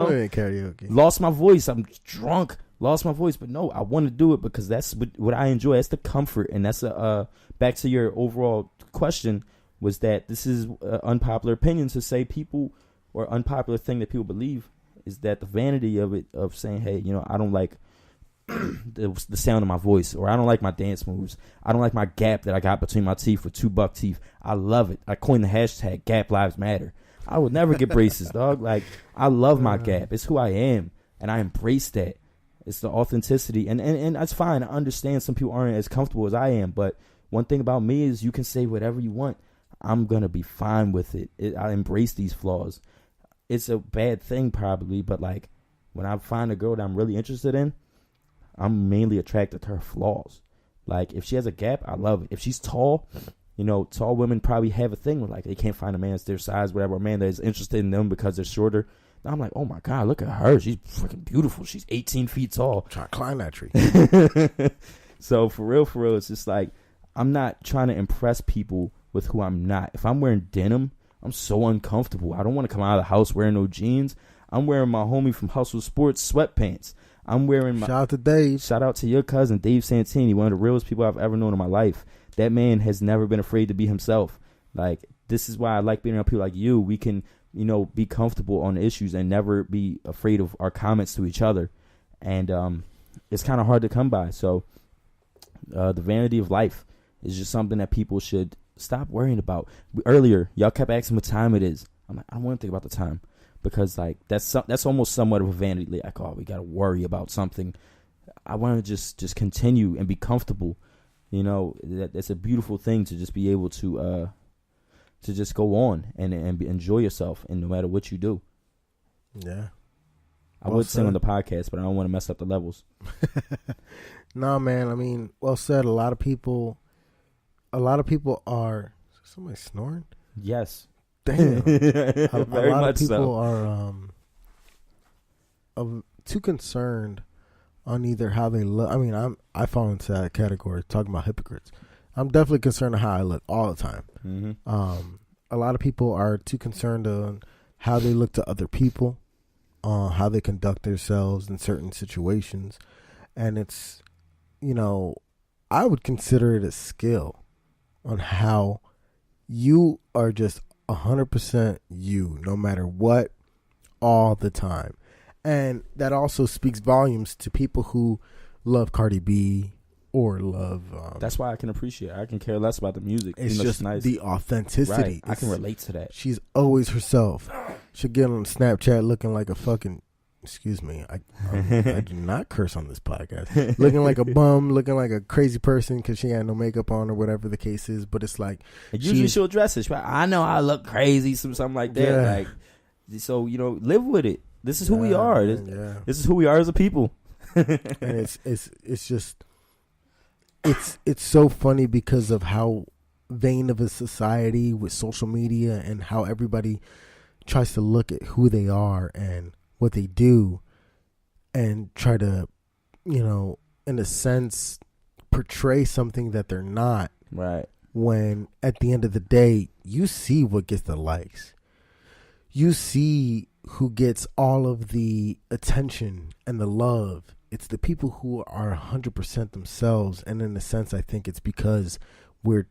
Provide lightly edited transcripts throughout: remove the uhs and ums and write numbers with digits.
Karaoke. Lost my voice. I'm drunk. Lost my voice. But no, I want to do it because that's what I enjoy. That's the comfort. And that's back to your overall question, was that this is unpopular opinion to say people, or unpopular thing that people believe, is that the vanity of it, of saying, hey, I don't like the sound of my voice, or I don't like my dance moves. I don't like my gap that I got between my teeth with 2 buck teeth. I love it. I coined the hashtag Gap Lives Matter. I would never get braces, dog. Like, I love my gap. It's who I am, and I embrace that. It's the authenticity, and that's fine. I understand some people aren't as comfortable as I am, but one thing about me is you can say whatever you want. I'm going to be fine with it. I embrace these flaws. It's a bad thing probably, but like when I find a girl that I'm really interested in, I'm mainly attracted to her flaws. Like if she has a gap, I love it. If she's tall, tall women probably have a thing where like they can't find a man that's their size, whatever, a man that is interested in them because they're shorter. I'm like, oh my God, look at her. She's freaking beautiful. She's 18 feet tall. Try to climb that tree. So for real, it's just like, I'm not trying to impress people with who I'm not. If I'm wearing denim, I'm so uncomfortable. I don't want to come out of the house wearing no jeans. I'm wearing my homie from Hustle Sports sweatpants. I'm wearing my... Shout out to Dave. Shout out to your cousin, Dave Santini, one of the realest people I've ever known in my life. That man has never been afraid to be himself. Like, this is why I like being around people like you. We can, be comfortable on issues and never be afraid of our comments to each other. And it's kind of hard to come by. So the vanity of life is just something that people should stop worrying about. Earlier, y'all kept asking what time it is. I'm like, I don't want to think about the time, because like that's almost somewhat of a vanity. Like, oh, we got to worry about something. I want to just continue and be comfortable. That's a beautiful thing to just be able to just go on and enjoy yourself, and no matter what you do. Yeah. I would sing on the podcast, but I don't want to mess up the levels. No, man. I mean, well said. A lot of people are... Is somebody snoring? Yes. Damn. a lot of people so. are too concerned on either how they look. I mean, I fall into that category, talking about hypocrites. I'm definitely concerned on how I look all the time. Mm-hmm. A lot of people are too concerned on how they look to other people, how they conduct themselves in certain situations. And it's, I would consider it a skill on how you are just 100% you, no matter what, all the time. And that also speaks volumes to people who love Cardi B or love... That's why I can appreciate it. I can care less about the music. It's just nice. The authenticity. Right. I can relate to that. She's always herself. She'll get on Snapchat looking like a fucking... Excuse me. I do not curse on this podcast. Looking like a bum, looking like a crazy person because she had no makeup on or whatever the case is. But it's like... Usually she'll dress it. I know I look crazy, something like that. Yeah. Like, so, live with it. This is who we are. This is who we are as a people. And it's just... It's so funny because of how vain of a society with social media and how everybody tries to look at who they are and what they do and try to, in a sense, portray something that they're not. Right. When at the end of the day, you see what gets the likes. You see who gets all of the attention and the love. It's the people who are 100% themselves. And in a sense, I think it's because the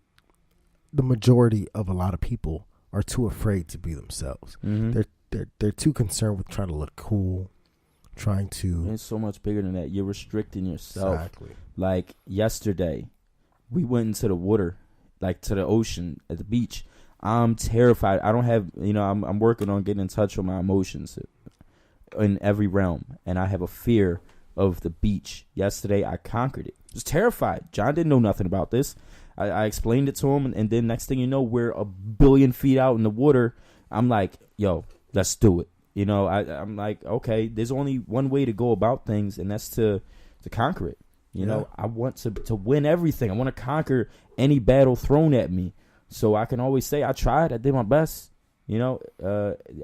majority of a lot of people are too afraid to be themselves. Mm-hmm. They're too concerned with trying to look cool, trying to... It's so much bigger than that. You're restricting yourself. Exactly. Like yesterday, we went into the water, like to the ocean at the beach. I'm terrified. I don't have, I'm working on getting in touch with my emotions in every realm. And I have a fear of the beach. Yesterday, I conquered it. I was terrified. John didn't know nothing about this. I explained it to him, and then next thing you know, we're 1 billion feet out in the water. I'm like, yo, let's do it. I'm like, okay, there's only one way to go about things, and that's to conquer it. I want to win everything. I want to conquer any battle thrown at me, so I can always say I tried. I did my best. I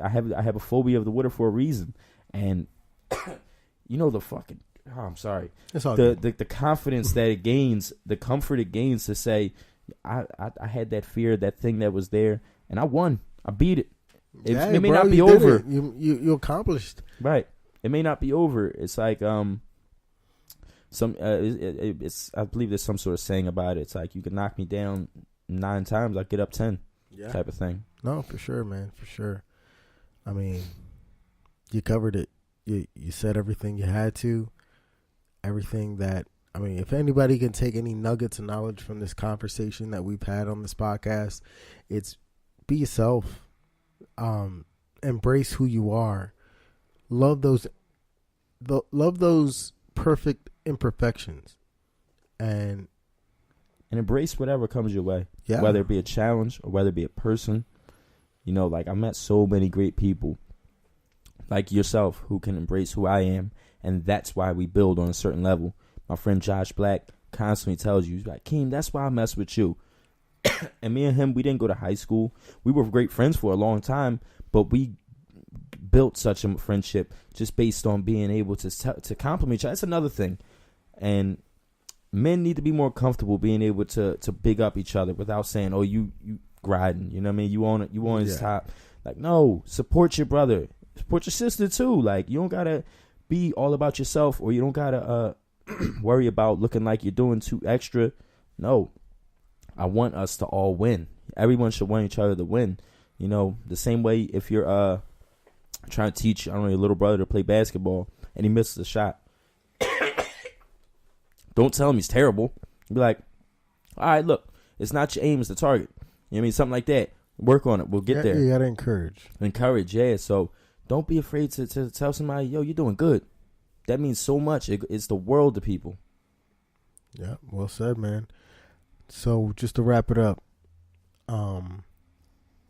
have a phobia of the water for a reason, and the fucking. Oh, I'm sorry. It's all the confidence that it gains, the comfort it gains to say, I had that fear, that thing that was there, and I won. I beat it. It may not be over. You accomplished. Right. It may not be over. It's like it's I believe there's some sort of saying about it. It's like you can knock me down 9 times, I'll get up 10. Yeah. Type of thing. No, for sure, man, for sure. I mean, you covered it. You said everything you had to. Everything that, I mean, if anybody can take any nuggets of knowledge from this conversation that we've had on this podcast, it's be yourself. Embrace who you are. Love those perfect imperfections, and embrace whatever comes your way. Yeah. Whether it be a challenge or whether it be a person. You know, like I met so many great people like yourself who can embrace who I am, and that's why we build on a certain level. My friend Josh Black constantly tells you, he's like, Keem, that's why I mess with you. And me and him, we didn't go to high school. We were great friends for a long time, but we built such a friendship just based on being able to compliment each other. That's another thing. And men need to be more comfortable being able to big up each other without saying, "Oh, you grinding," you know what I mean? You on his top. Like, no, support your brother, support your sister too. Like, you don't gotta be all about yourself, or you don't gotta worry about looking like you're doing too extra. No, I want us to all win. Everyone should want each other to win. You know, the same way if you're trying to teach, I don't know, your little brother to play basketball and he misses a shot. Don't tell him he's terrible. Be like, all right, look, it's not your aim, it's the target. You know what I mean? Something like that. Work on it. We'll get there. You got to encourage. Encourage, yeah. So don't be afraid to tell somebody, yo, you're doing good. That means so much. It's the world to people. Yeah, well said, man. So just to wrap it up, one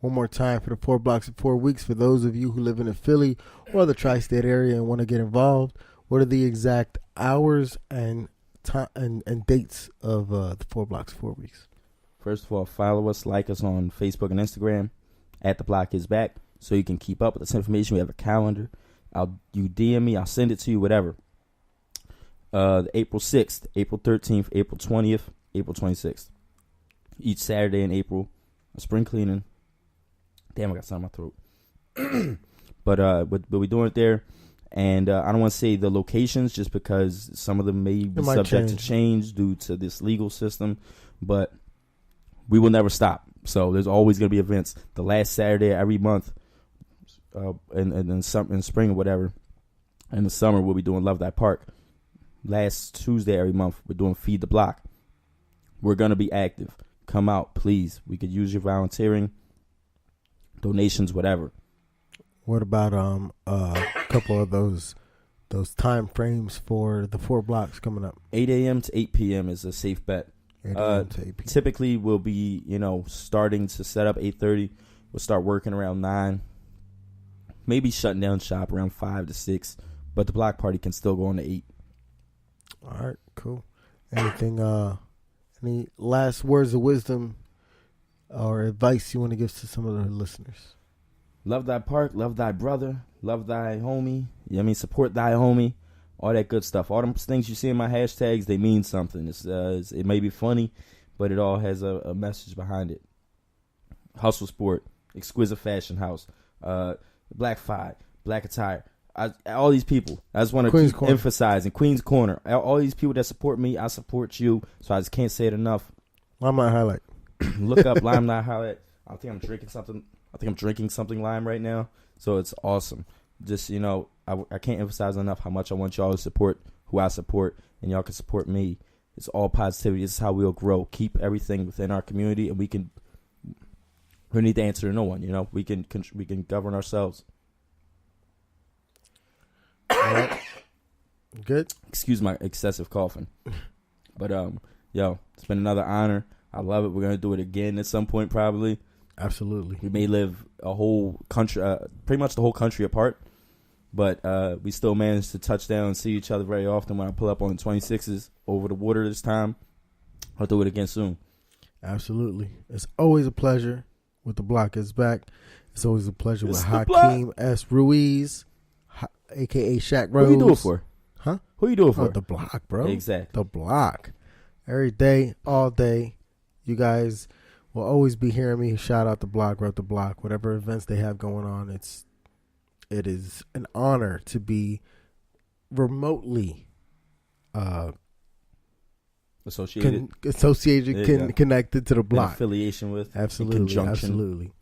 more time for the 4 blocks in 4 weeks. For those of you who live in the Philly or the tri-state area and want to get involved, what are the exact hours and time and dates of the 4 blocks 4 weeks? First of all, follow us, like us on Facebook and Instagram at The Block Is Back, so you can keep up with this information. We have a calendar. You DM me, I'll send it to you, whatever. April 6th, April 13th, April 20th, April 26th. Each Saturday in April, a spring cleaning. Damn, I got something in my throat. But we're doing it there. And I don't want to say the locations just because some of them may be subject to change due to this legal system. But we will never stop. So there's always going to be events. The last Saturday every month, in spring or whatever. In the summer, we'll be doing Love That Park. Last Tuesday every month, we're doing Feed the Block. We're going to be active. Come out, please. We could use your volunteering, donations, whatever. What about a couple of those time frames for the 4 blocks coming up? 8 a.m. to 8 p.m. is a safe bet. 8 a.m. to 8 p.m. Typically, we'll be, starting to set up 8:30. We'll start working around 9. Maybe shutting down shop around 5 to 6. But the block party can still go on to 8. All right, cool. Anything, any last words of wisdom or advice you want to give to some of the listeners? Love thy park, love thy brother, love thy homie. You know what I mean? Support thy homie. All that good stuff. All them things you see in my hashtags, they mean something. It may be funny, but it all has a message behind it. Hustle Sport, Exquisite Fashion House, Black Five, Black Attire. All these people. I just want to keep emphasizing. Queen's Corner. All these people that support me, I support you. So I just can't say it enough. Limelight Highlight. Look up Limelight Highlight. I think I'm drinking something lime right now. So it's awesome. Just, I can't emphasize enough how much I want y'all to support who I support, and y'all can support me. It's all positivity. This is how we'll grow. Keep everything within our community, and we need to answer to no one. We can govern ourselves. All right. Good. Excuse my excessive coughing. But it's been another honor. I love it. We're gonna do it again at some point, probably. Absolutely. We may live a whole country, pretty much the whole country apart, but we still manage to touch down and see each other very often. When I pull up on the 26s over the water this time, I'll do it again soon. Absolutely. It's always a pleasure with The Block Is Back. It's always a pleasure with Hakeem S. Ruiz, a.k.a. Shaq Rose. Who you do it for? Huh? Who you do it for? The Block, bro. Exactly. The Block. Every day, all day. You guys, will always be hearing me shout out the block, rep the block, whatever events they have going on. It is an honor to be remotely Associated, connected to the block. Affiliation with, absolutely, absolutely.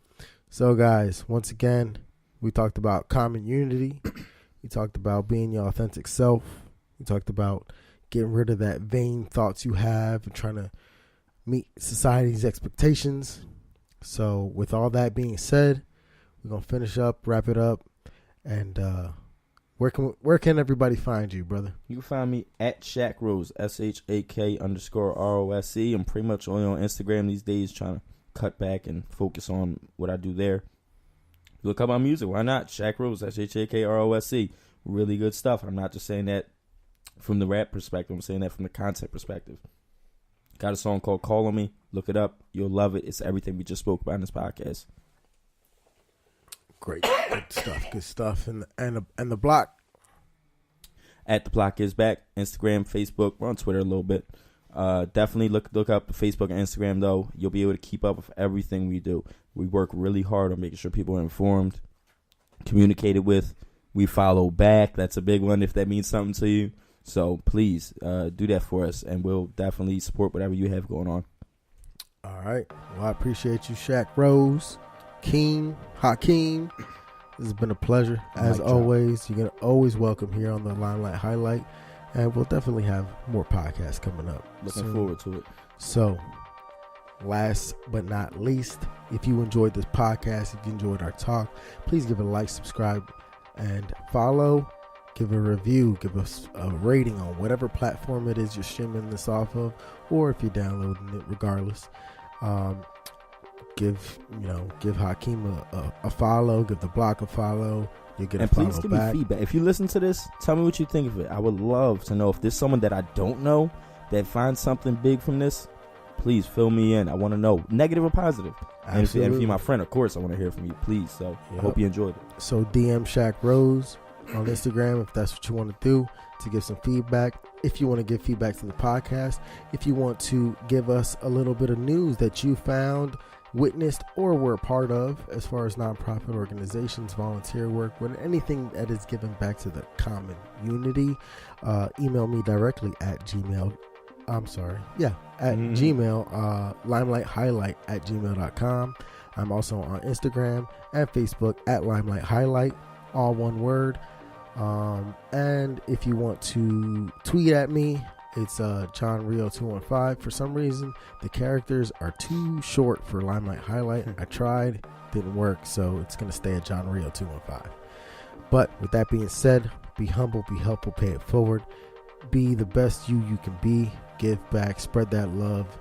So, guys, once again, we talked about common unity. We talked about being your authentic self. We talked about getting rid of that vain thoughts you have and trying to meet society's expectations. So, with all that being said, we're gonna finish up, wrap it up, and where can everybody find you, brother? You can find me at Shaq Rose, SHAK_ROSE. I'm pretty much only on Instagram these days, trying to cut back and focus on what I do there. Look up my music. Why not? Shaq Rose, SHAKROSE. Really good stuff. I'm not just saying that from the rap perspective. I'm saying that from the content perspective. Got a song called Call on Me. Look it up. You'll love it. It's everything we just spoke about in this podcast. Great. Good stuff. Good stuff. And the block. At the block is back. Instagram, Facebook. We're on Twitter a little bit. Definitely look up Facebook and Instagram, though. You'll be able to keep up with everything we do. We work really hard on making sure people are informed, communicated with. We follow back. That's a big one if that means something to you. So please do that for us, and we'll definitely support whatever you have going on. All right. Well, I appreciate you, Shaq Rose, Keem, Hakeem. This has been a pleasure. As always, you're going to always welcome here on the Limelight Highlight, and we'll definitely have more podcasts coming up. Looking forward to it. So, last but not least, if you enjoyed this podcast, if you enjoyed our talk, please give it a like, subscribe, and follow. Give a review, give us a rating on whatever platform it is you're streaming this off of, or if you're downloading it, regardless. Give Hakeem a follow, give the block a follow. You get and please give me feedback. If you listen to this, tell me what you think of it. I would love to know if there's someone that I don't know that finds something big from this. Please fill me in. I want to know, negative or positive. Absolutely. And if you're my friend, of course, I want to hear from you. Please. So I hope you enjoyed it. So DM Shaq Rose on Instagram if that's what you want to do, to give some feedback. If you want to give feedback to the podcast, if you want to give us a little bit of news that you found, witnessed, or were a part of as far as nonprofit organizations, volunteer work, anything that is given back to the common unity, email me directly at Gmail. limelight_highlight@gmail.com. I'm also on Instagram and Facebook at Limelight Highlight, all one word. And if you want to tweet at me, it's John Rio 215. For some reason, the characters are too short for Limelight Highlight. I tried, didn't work, so it's going to stay at John Rio 215. But with that being said, be humble, be helpful, pay it forward. Be the best you can be. Give back, spread that love.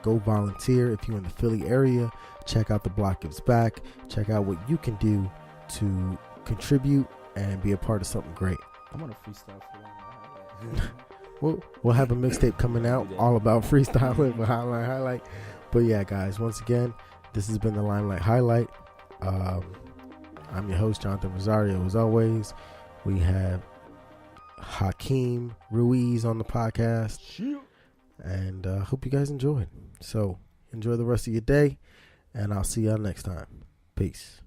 Go volunteer if you're in the Philly area. Check out The Block Gives Back. Check out what you can do to contribute and be a part of something great. I'm on a freestyle for that. We'll have a mixtape coming out all about freestyling with Limelight Highlight. But yeah, guys, once again, this has been the Limelight Highlight. I'm your host, Jonathan Rosario. As always, we have Hakeem Ruiz on the podcast. And hope you guys enjoyed. So enjoy the rest of your day, and I'll see y'all next time. Peace.